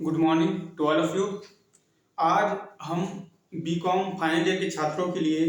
Good morning to all of you. आज हम BCom final year के छात्रों के लिए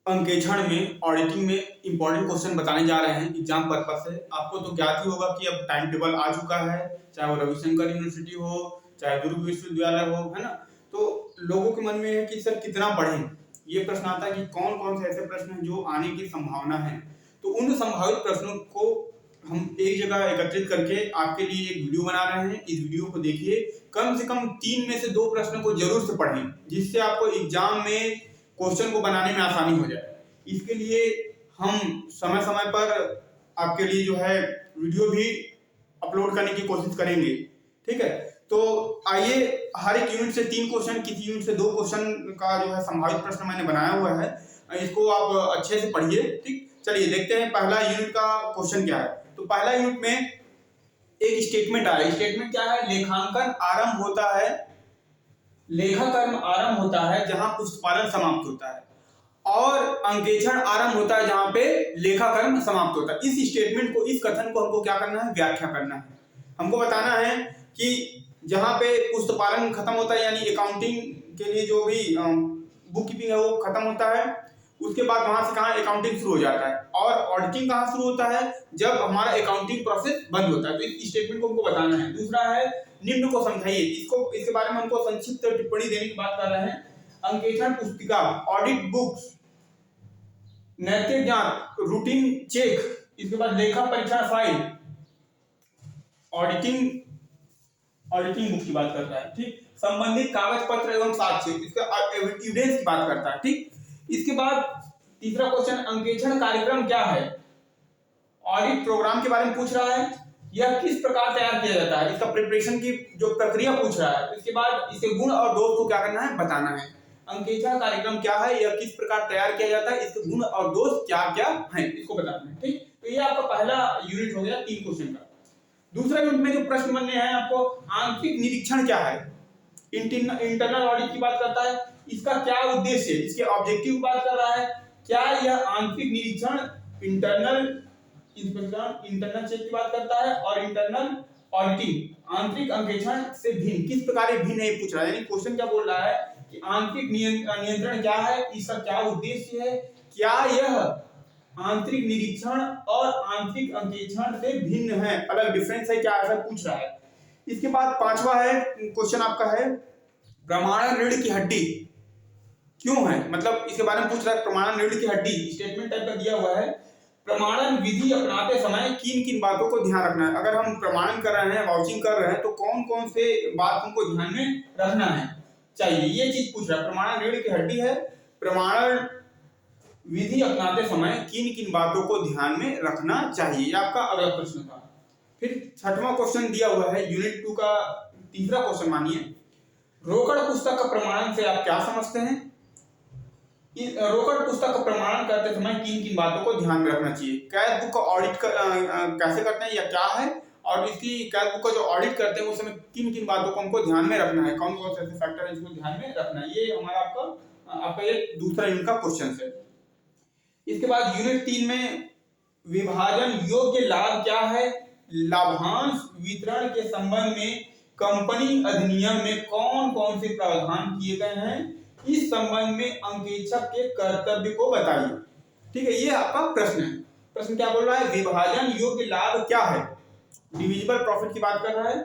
अंकेक्षण में ऑडिटिंग में इंपॉर्टेंट क्वेश्चन बताने जा रहे हैं एग्जाम पर्पस से। आपको तो ज्ञात ही होगा कि अब टाइम टेबल आ चुका है, चाहे वो रविशंकर यूनिवर्सिटी हो चाहे दुर्ग विश्वविद्यालय हो, है ना। तो लोगों के मन में है कि सर कितना पढ़ें। ये प्रश्न आता है कि कौन कौन से ऐसे प्रश्न हैं जो आने की संभावना है। तो उन संभावित प्रश्नों को हम एक जगह एकत्रित करके आपके लिए एक वीडियो बना रहे हैं। इस वीडियो को देखिए, कम से कम 3 में से 2 प्रश्न को जरूर से पढ़ें, जिससे आपको एग्जाम में क्वेश्चन को बनाने में आसानी हो जाए। इसके लिए हम समय समय पर आपके लिए जो है वीडियो भी अपलोड करने की कोशिश करेंगे, ठीक है। तो आइए, हर एक यूनिट से 3 क्वेश्चन, किसी यूनिट से 2 क्वेश्चन का जो है संभावित प्रश्न मैंने बनाया हुआ है। इसको आप अच्छे से पढ़िए, ठीक। चलिए देखते हैं पहला यूनिट का क्वेश्चन क्या है। तो पहला यूनिट में एक स्टेटमेंट आ रहा है। स्टेटमेंट क्या है? लेखांकन आरंभ होता है, लेखाकर्म आरंभ होता है जहां पुस्तपालन समाप्त होता है, और अंकेक्षण आरंभ होता है जहां पे लेखाकर्म समाप्त होता है। इस स्टेटमेंट को, इस कथन को हमको क्या करना है? व्याख्या करना है। हमको बताना है कि जहां पे पुस्तपालन खत्म होता है, यानी अकाउंटिंग के लिए जो भी बुक कीपिंग है वो खत्म होता है, उसके बाद वहां से कहाँ अकाउंटिंग शुरू हो जाता है। और ऑडिटिंग कहाँ शुरू होता है? जब हमारा अकाउंटिंग प्रोसेस बंद होता है। तो इस स्टेटमेंट को हमको बताना है। दूसरा है, निम्न को समझाइए। इसके बारे में हमको संक्षिप्त टिप्पणी देने की बात कर रहे हैं। अंकेक्षण पुस्तिका, ऑडिट बुक्स, नैतिक जांच, रूटीन चेक, इसके बाद लेखा परीक्षण फाइल, ऑडिटिंग बुक की बात करता है, ठीक। संबंधित कागज पत्र एवं साक्ष्य, इसका एविडेंस की बात करता है, ठीक। इसके बाद तीसरा क्वेश्चन, अंकेक्षण कार्यक्रम क्या है? ऑडिट प्रोग्राम के बारे में पूछ रहा है। यह किस प्रकार तैयार किया जाता है? इसका प्रिपरेशन की जो प्रक्रिया पूछ रहा है। इसके बाद इसके गुण और दोष को क्या करना है? बताना है। अंकेक्षण कार्यक्रम क्या है, यह किस प्रकार तैयार किया जाता है, इसके गुण और दोष क्या क्या है, इसको बताना है, ठीक। तो ये आपका पहला यूनिट हो गया 3 क्वेश्चन का। दूसरा यूनिट में जो प्रश्न बनने हैं आपको, आंतरिक निरीक्षण क्या है? इंटरनल ऑडिट की बात करता है। इसका क्या उद्देश्य है? इसके ऑब्जेक्टिव बात कर रहा है। क्या यह आंतरिक निरीक्षण इंटरनल इंस्पेक्शन, इंटरनल चेक की बात करता है, और इंटरनल ऑडिटिंग आंतरिक अंकेक्षण से भिन्न, किस प्रकार भिन्न है पूछ रहा है। यानी क्वेश्चन क्या बोल रहा है कि आंतरिक नियंत्रण क्या है, इसका क्या उद्देश्य है, क्या यह आंतरिक निरीक्षण और आंतरिक अंकेक्षण से भिन्न है, अलग डिफरेंस है क्या, ऐसा पूछ रहा है। इसके बाद पांचवा है क्वेश्चन आपका है, प्रमाणन रीढ़ की हड्डी क्यों है? मतलब इसके बारे में पूछ रहा है। प्रमाणन रीढ़ की हड्डी स्टेटमेंट टाइप का दिया हुआ है। प्रमाणन विधि अपनाते समय किन किन बातों को ध्यान रखना है? अगर हम प्रमाणन कर रहे हैं, वाउचिंग कर रहे हैं, तो कौन कौन से बात हमको ध्यान में रखना है चाहिए, ये चीज पूछ रहा है। प्रमाणन रीढ़ की हड्डी है। प्रमाणन विधि अपनाते समय किन किन बातों को ध्यान में रखना चाहिए, ये आपका अगला प्रश्न था। फिर छठवां क्वेश्चन दिया हुआ है यूनिट 2 का तीसरा क्वेश्चन, मानिए, रोकड़ पुस्तक का प्रमाणन से आप क्या समझते हैं? रोकड़ पुस्तक का प्रमाणन करते समय किन किन बातों को ध्यान में रखना चाहिए? कैश बुक का ऑडिट कैसे करते हैं या क्या है, और इसकी कैश बुक का जो ऑडिट करते हैं उस समय किन किन बातों को हमको ध्यान में रखना है, कौन कौन से ऐसे फैक्टर है जिसको ध्यान में रखना है, ये हमारा आपका एक दूसरा यूनिट का क्वेश्चन है। इसके बाद यूनिट 3 में विभाजन योग्य लाभ क्या है? लाभांश वितरण के संबंध में कंपनी अधिनियम में कौन कौन से प्रावधान किए गए हैं, इस संबंध में अंकेक्षक के कर्तव्य को बताइए, ठीक है। ये आपका प्रश्न है। प्रश्न क्या बोल रहा है? विभाजन योग्य लाभ क्या है? डिविजिबल प्रॉफिट की बात कर रहा है।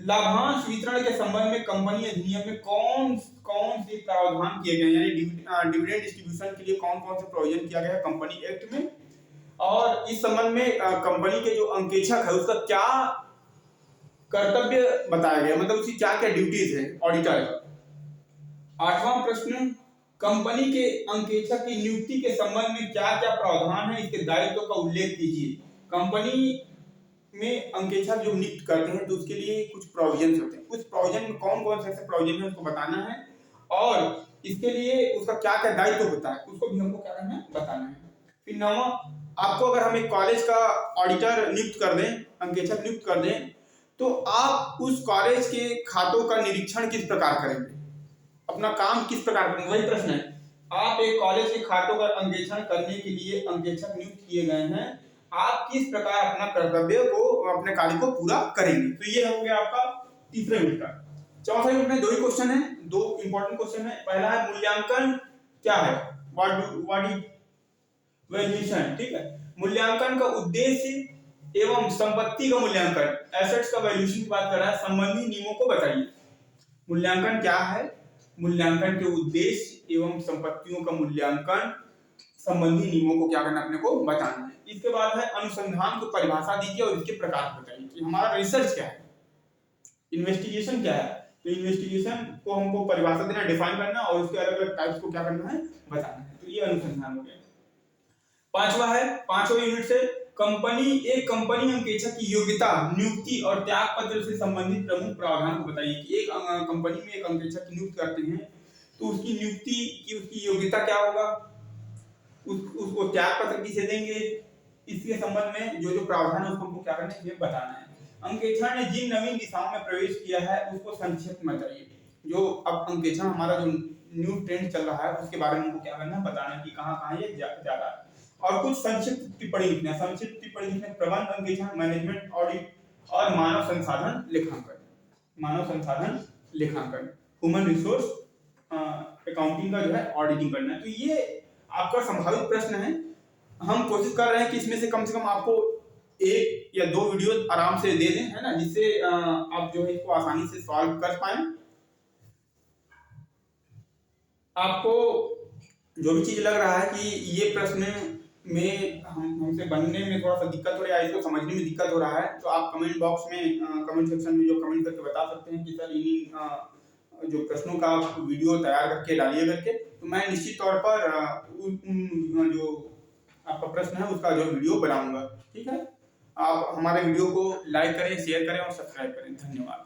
लाभांश वितरण के संबंध में कंपनी अधिनियम में कौन कौन से प्रावधान किए गए, यानी डिविडेंड डिस्ट्रीब्यूशन के लिए कौन कौन से प्रोविजन किया गया है कंपनी एक्ट में, और इस संबंध में कंपनी के जो अंकेक्षक है उसका क्या कर्तव्य बताया गया, मतलब उसकी क्या क्या ड्यूटीज है ऑडिटर का। आठवां प्रश्न, कंपनी के अंकेक्षक की नियुक्ति के संबंध में क्या क्या प्रावधान है, इसके दायित्व का उल्लेख कीजिए। कंपनी में अंकेक्षक जो नियुक्त करते हैं तो उसके लिए कुछ प्रोविजन होते हैं, उस प्रोविजन में कौन कौन से ऐसे प्रोविजन है उसको बताना है, और इसके लिए उसका क्या क्या दायित्व होता है उसको भी हमको क्या करना है? बताना है। फिर नौवां, आपको अगर हम एक कॉलेज का ऑडिटर नियुक्त कर दें, अंकेक्षक नियुक्त कर दें, तो आप उस कॉलेज के खातों का निरीक्षण किस प्रकार करेंगे, अपना काम किस प्रकार करेंगे, वही प्रश्न है। आप एक कॉलेज के खातों का अंकेक्षण करने के लिए अंकेक्षक नियुक्त किए गए हैं, आप किस प्रकार अपना कर्तव्य को, अपने कार्य को पूरा करेंगे। तो ये हो गया आपका तीसरे यूनिट का। चौथा यूनिट में दो ही क्वेश्चन है, दो इंपॉर्टेंट क्वेश्चन है। पहला है मूल्यांकन क्या है, व्हाट इज वैल्यूएशन, ठीक है। मूल्यांकन का उद्देश्य एवं संपत्ति का मूल्यांकन, एसेट्स का वैल्यूएशन की बात कर रहा है, संबंधी नियमों को बताइए। मूल्यांकन क्या है, मूल्यांकन के उद्देश्य एवं संपत्तियों का मूल्यांकन, संबंधी नियमों को क्या करना अपने को बताना है। इसके बाद है अनुसंधान को परिभाषा दीजिए और इसके प्रकार बताइए कि हमारा रिसर्च क्या है, इन्वेस्टिगेशन क्या है। तो इन्वेस्टिगेशन को हमको परिभाषा देना, डिफाइन करना और उसके अलग अलग टाइप्स को क्या करना है, बताना है। तो ये अनुसंधान हो गया। पांचवा है, पांचवा यूनिट से एक कंपनी अंकेक्षक की योग्यता, नियुक्ति और त्याग पत्र से संबंधित प्रमुख प्रावधान को बताइए कि एक कंपनी में एक अंकेक्षक की नियुक्ति करते हैं तो उसकी नियुक्ति की उसकी योग्यता क्या होगा, उसको त्याग पत्र किसे देंगे, इसके संबंध में जो जो प्रावधान है उसको हमको क्या करना है, ये बताना है। अंकेक्षण ने जिन नवीन दिशाओं में प्रवेश किया है उसको संक्षिप्त में बताइए। जो अब अंकेक्षण हमारा जो न्यू ट्रेंड चल रहा है उसके बारे में हमको क्या करना है, बताना है कि कहाँ कहाँ ये जा रहा है। और कुछ संक्षिप्त टिप्पणी लिखना है। संक्षिप्त टिप्पणी लिखने प्रबंध अंकेक्षण, मैनेजमेंट ऑडिट और मानव संसाधन लेखांकन, मानव संसाधन लेखांकन, ह्यूमन रिसोर्स अकाउंटिंग का जो है ऑडिटिंग करना है। तो ये आपका संभावित प्रश्न है। हम कोशिश कर रहे हैं कि इसमें से कम आपको एक या दो वीडियो आराम से दे दें, है ना, जिससे आप जो है इसको आसानी से सॉल्व कर पाए। आपको जो भी चीज लग रहा है कि ये प्रश्न में हमसे बनने में थोड़ा सा दिक्कत हो रहा है, इसको समझने में दिक्कत हो रहा है, तो आप कमेंट बॉक्स में कमेंट सेक्शन में जो कमेंट करके बता सकते हैं कि सर इन जो प्रश्नों का आप वीडियो तैयार करके डालिए करके, तो मैं निश्चित तौर पर जो आपका प्रश्न है उसका जो वीडियो बनाऊंगा। ठीक है, आप हमारे वीडियो को लाइक करें, शेयर करें और सब्सक्राइब करें। धन्यवाद।